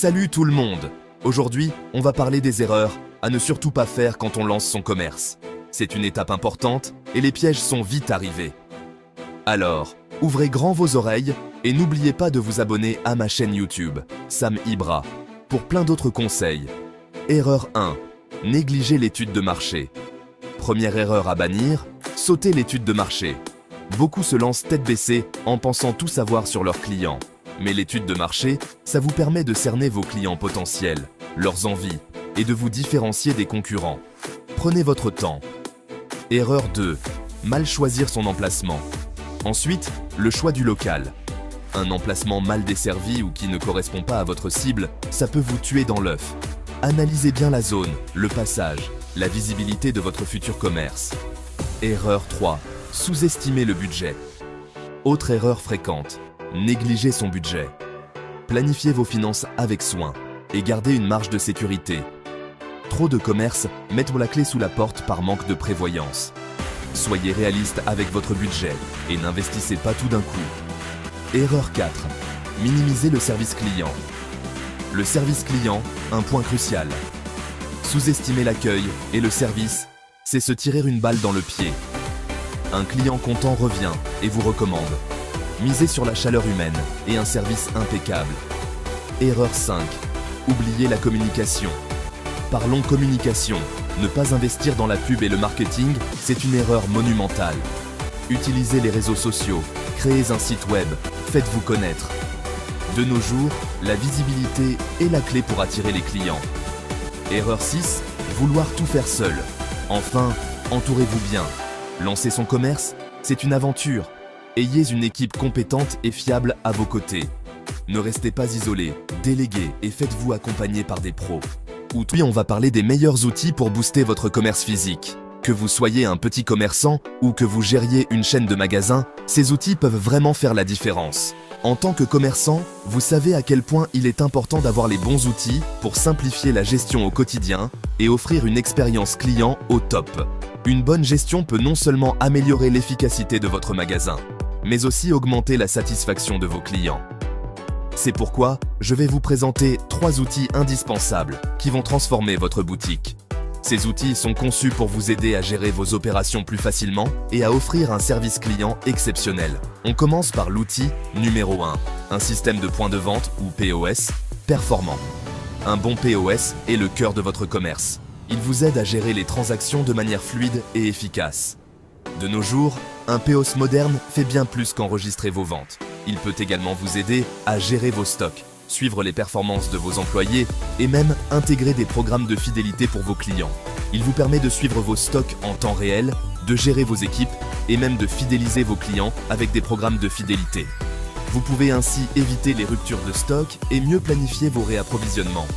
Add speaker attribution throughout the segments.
Speaker 1: Salut tout le monde! Aujourd'hui, on va parler des erreurs à ne surtout pas faire quand on lance son commerce. C'est une étape importante et les pièges sont vite arrivés. Alors, ouvrez grand vos oreilles et n'oubliez pas de vous abonner à ma chaîne YouTube, Sam Ibra, pour plein d'autres conseils. Erreur 1. Négliger l'étude de marché. Première erreur à bannir, sauter l'étude de marché. Beaucoup se lancent tête baissée en pensant tout savoir sur leurs clients. Mais l'étude de marché, ça vous permet de cerner vos clients potentiels, leurs envies, et de vous différencier des concurrents. Prenez votre temps. Erreur 2. Mal choisir son emplacement. Ensuite, le choix du local. Un emplacement mal desservi ou qui ne correspond pas à votre cible, ça peut vous tuer dans l'œuf. Analysez bien la zone, le passage, la visibilité de votre futur commerce. Erreur 3. Sous-estimer le budget. Autre erreur fréquente. Négliger son budget. Planifiez vos finances avec soin et gardez une marge de sécurité. Trop de commerces mettent la clé sous la porte par manque de prévoyance. Soyez réaliste avec votre budget et n'investissez pas tout d'un coup. Erreur 4. Minimiser le service client. Le service client, un point crucial. Sous-estimer l'accueil et le service, c'est se tirer une balle dans le pied. Un client content revient et vous recommande. Misez sur la chaleur humaine et un service impeccable. Erreur 5. Oubliez la communication. Parlons communication. Ne pas investir dans la pub et le marketing, c'est une erreur monumentale. Utilisez les réseaux sociaux, créez un site web, faites-vous connaître. De nos jours, la visibilité est la clé pour attirer les clients. Erreur 6. Vouloir tout faire seul. Enfin, entourez-vous bien. Lancer son commerce, c'est une aventure. Ayez une équipe compétente et fiable à vos côtés. Ne restez pas isolé, déléguez et faites-vous accompagner par des pros. Puis on va parler des meilleurs outils pour booster votre commerce physique. Que vous soyez un petit commerçant ou que vous gériez une chaîne de magasins, ces outils peuvent vraiment faire la différence. En tant que commerçant, vous savez à quel point il est important d'avoir les bons outils pour simplifier la gestion au quotidien et offrir une expérience client au top. Une bonne gestion peut non seulement améliorer l'efficacité de votre magasin, mais aussi augmenter la satisfaction de vos clients. C'est pourquoi je vais vous présenter 3 outils indispensables qui vont transformer votre boutique. Ces outils sont conçus pour vous aider à gérer vos opérations plus facilement et à offrir un service client exceptionnel. On commence par l'outil numéro 1, un système de points de vente ou POS performant. Un bon POS est le cœur de votre commerce. Il vous aide à gérer les transactions de manière fluide et efficace. De nos jours, un POS moderne fait bien plus qu'enregistrer vos ventes. Il peut également vous aider à gérer vos stocks, suivre les performances de vos employés et même intégrer des programmes de fidélité pour vos clients. Il vous permet de suivre vos stocks en temps réel, de gérer vos équipes et même de fidéliser vos clients avec des programmes de fidélité. Vous pouvez ainsi éviter les ruptures de stock et mieux planifier vos réapprovisionnements.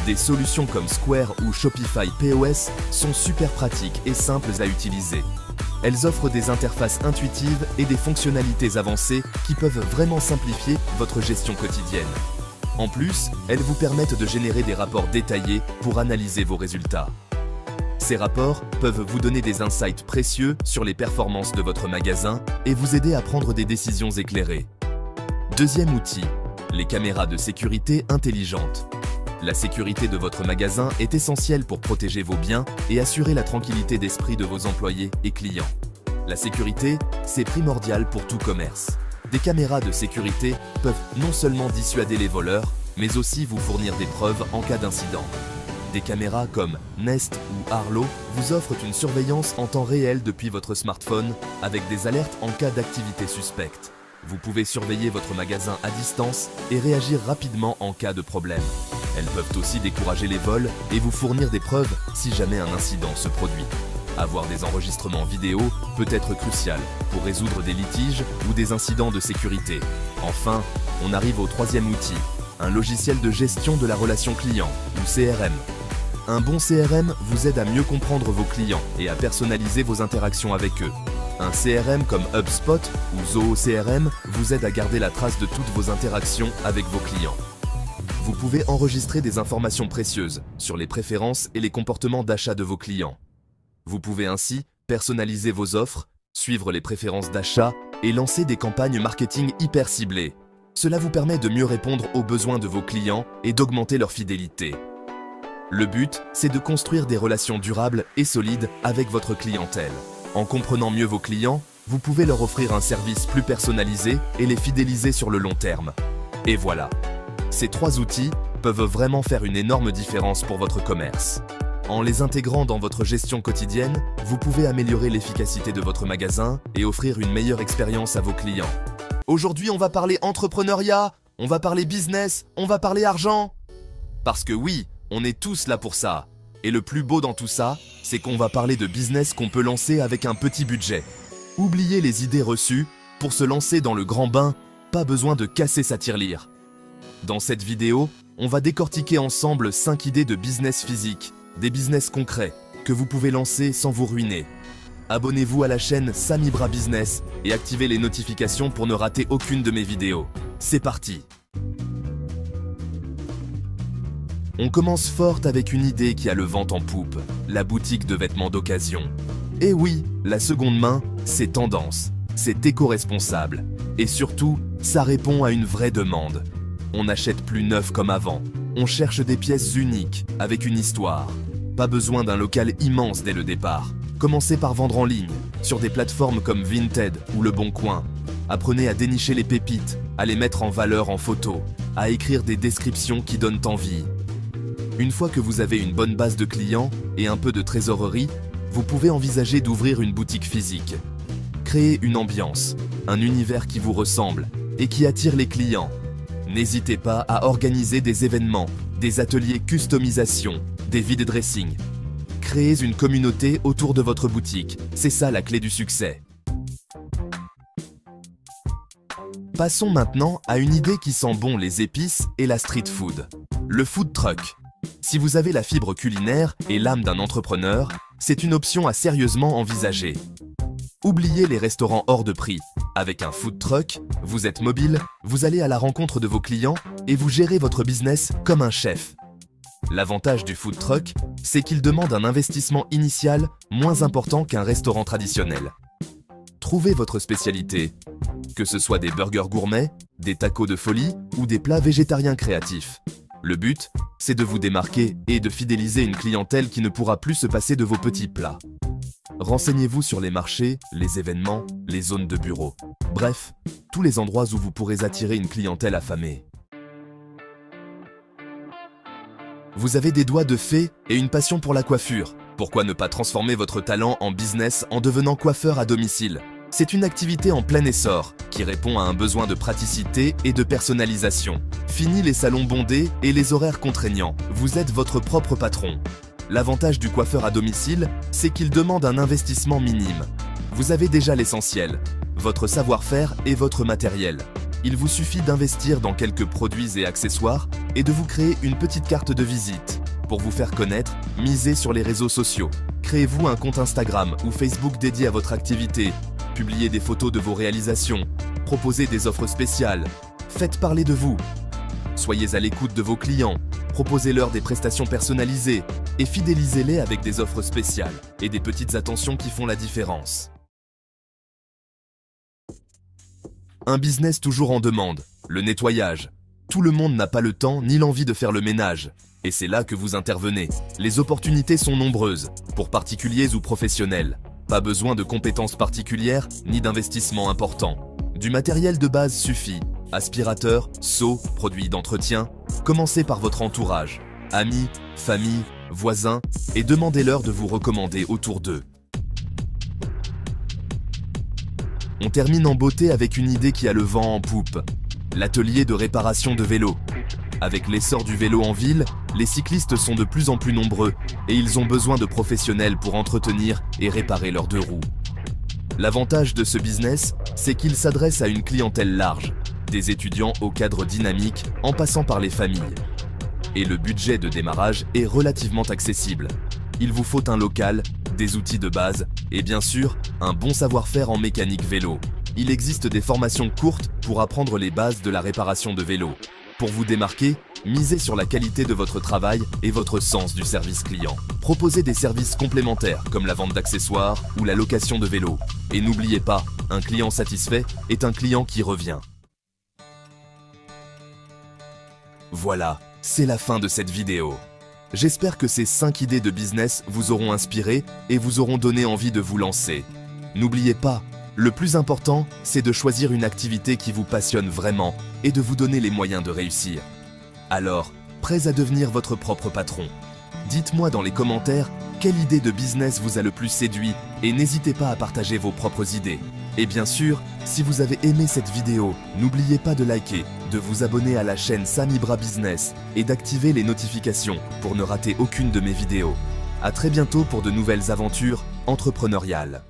Speaker 1: Des solutions comme Square ou Shopify POS sont super pratiques et simples à utiliser. Elles offrent des interfaces intuitives et des fonctionnalités avancées qui peuvent vraiment simplifier votre gestion quotidienne. En plus, elles vous permettent de générer des rapports détaillés pour analyser vos résultats. Ces rapports peuvent vous donner des insights précieux sur les performances de votre magasin et vous aider à prendre des décisions éclairées. Deuxième outil, les caméras de sécurité intelligentes. La sécurité de votre magasin est essentielle pour protéger vos biens et assurer la tranquillité d'esprit de vos employés et clients. La sécurité, c'est primordial pour tout commerce. Des caméras de sécurité peuvent non seulement dissuader les voleurs, mais aussi vous fournir des preuves en cas d'incident. Des caméras comme Nest ou Arlo vous offrent une surveillance en temps réel depuis votre smartphone avec des alertes en cas d'activité suspecte. Vous pouvez surveiller votre magasin à distance et réagir rapidement en cas de problème. Elles peuvent aussi décourager les vols et vous fournir des preuves si jamais un incident se produit. Avoir des enregistrements vidéo peut être crucial pour résoudre des litiges ou des incidents de sécurité. Enfin, on arrive au troisième outil, un logiciel de gestion de la relation client ou CRM. Un bon CRM vous aide à mieux comprendre vos clients et à personnaliser vos interactions avec eux. Un CRM comme HubSpot ou Zoho CRM vous aide à garder la trace de toutes vos interactions avec vos clients. Vous pouvez enregistrer des informations précieuses sur les préférences et les comportements d'achat de vos clients. Vous pouvez ainsi personnaliser vos offres, suivre les préférences d'achat et lancer des campagnes marketing hyper ciblées. Cela vous permet de mieux répondre aux besoins de vos clients et d'augmenter leur fidélité. Le but, c'est de construire des relations durables et solides avec votre clientèle. En comprenant mieux vos clients, vous pouvez leur offrir un service plus personnalisé et les fidéliser sur le long terme. Et voilà, ces 3 outils peuvent vraiment faire une énorme différence pour votre commerce. En les intégrant dans votre gestion quotidienne, vous pouvez améliorer l'efficacité de votre magasin et offrir une meilleure expérience à vos clients. Aujourd'hui, on va parler entrepreneuriat, on va parler business, on va parler argent. Parce que oui, on est tous là pour ça. Et le plus beau dans tout ça, c'est qu'on va parler de business qu'on peut lancer avec un petit budget. Oubliez les idées reçues, pour se lancer dans le grand bain, pas besoin de casser sa tirelire. Dans cette vidéo, on va décortiquer ensemble 5 idées de business physique, des business concrets, que vous pouvez lancer sans vous ruiner. Abonnez-vous à la chaîne Samibra Business et activez les notifications pour ne rater aucune de mes vidéos. C'est parti! On commence fort avec une idée qui a le vent en poupe, la boutique de vêtements d'occasion. Et oui, la seconde main, c'est tendance, c'est éco-responsable. Et surtout, ça répond à une vraie demande. On n'achète plus neuf comme avant, on cherche des pièces uniques, avec une histoire. Pas besoin d'un local immense dès le départ. Commencez par vendre en ligne, sur des plateformes comme Vinted ou Le Bon Coin. Apprenez à dénicher les pépites, à les mettre en valeur en photo, à écrire des descriptions qui donnent envie. Une fois que vous avez une bonne base de clients et un peu de trésorerie, vous pouvez envisager d'ouvrir une boutique physique. Créez une ambiance, un univers qui vous ressemble et qui attire les clients. N'hésitez pas à organiser des événements, des ateliers customisation, des vide dressing. Créez une communauté autour de votre boutique, c'est ça la clé du succès. Passons maintenant à une idée qui sent bon les épices et la street food, le food truck. Si vous avez la fibre culinaire et l'âme d'un entrepreneur, c'est une option à sérieusement envisager. Oubliez les restaurants hors de prix. Avec un food truck, vous êtes mobile, vous allez à la rencontre de vos clients et vous gérez votre business comme un chef. L'avantage du food truck, c'est qu'il demande un investissement initial moins important qu'un restaurant traditionnel. Trouvez votre spécialité, que ce soit des burgers gourmets, des tacos de folie ou des plats végétariens créatifs. Le but, c'est de vous démarquer et de fidéliser une clientèle qui ne pourra plus se passer de vos petits plats. Renseignez-vous sur les marchés, les événements, les zones de bureau. Bref, tous les endroits où vous pourrez attirer une clientèle affamée. Vous avez des doigts de fée et une passion pour la coiffure. Pourquoi ne pas transformer votre talent en business en devenant coiffeur à domicile? C'est une activité en plein essor, qui répond à un besoin de praticité et de personnalisation. Fini les salons bondés et les horaires contraignants, vous êtes votre propre patron. L'avantage du coiffeur à domicile, c'est qu'il demande un investissement minime. Vous avez déjà l'essentiel, votre savoir-faire et votre matériel. Il vous suffit d'investir dans quelques produits et accessoires et de vous créer une petite carte de visite. Pour vous faire connaître, misez sur les réseaux sociaux. Créez-vous un compte Instagram ou Facebook dédié à votre activité. Publiez des photos de vos réalisations. Proposez des offres spéciales. Faites parler de vous. Soyez à l'écoute de vos clients. Proposez-leur des prestations personnalisées et fidélisez-les avec des offres spéciales et des petites attentions qui font la différence. Un business toujours en demande, le nettoyage. Tout le monde n'a pas le temps ni l'envie de faire le ménage. Et c'est là que vous intervenez. Les opportunités sont nombreuses, pour particuliers ou professionnels. Pas besoin de compétences particulières ni d'investissements importants. Du matériel de base suffit. Aspirateur, seau, produits d'entretien. Commencez par votre entourage. Amis, famille, voisins, et demandez-leur de vous recommander autour d'eux. On termine en beauté avec une idée qui a le vent en poupe. L'atelier de réparation de vélos. Avec l'essor du vélo en ville, les cyclistes sont de plus en plus nombreux et ils ont besoin de professionnels pour entretenir et réparer leurs deux roues. L'avantage de ce business, c'est qu'il s'adresse à une clientèle large, des étudiants au cadre dynamique en passant par les familles. Et le budget de démarrage est relativement accessible. Il vous faut un local, des outils de base et bien sûr, un bon savoir-faire en mécanique vélo. Il existe des formations courtes pour apprendre les bases de la réparation de vélos. Pour vous démarquer, misez sur la qualité de votre travail et votre sens du service client. Proposez des services complémentaires comme la vente d'accessoires ou la location de vélos. Et n'oubliez pas, un client satisfait est un client qui revient. Voilà, c'est la fin de cette vidéo. J'espère que ces 5 idées de business vous auront inspiré et vous auront donné envie de vous lancer. N'oubliez pas, le plus important, c'est de choisir une activité qui vous passionne vraiment et de vous donner les moyens de réussir. Alors, prêts à devenir votre propre patron? Dites-moi dans les commentaires quelle idée de business vous a le plus séduit et n'hésitez pas à partager vos propres idées. Et bien sûr, si vous avez aimé cette vidéo, n'oubliez pas de liker, de vous abonner à la chaîne Sam Ibra Business et d'activer les notifications pour ne rater aucune de mes vidéos. À très bientôt pour de nouvelles aventures entrepreneuriales.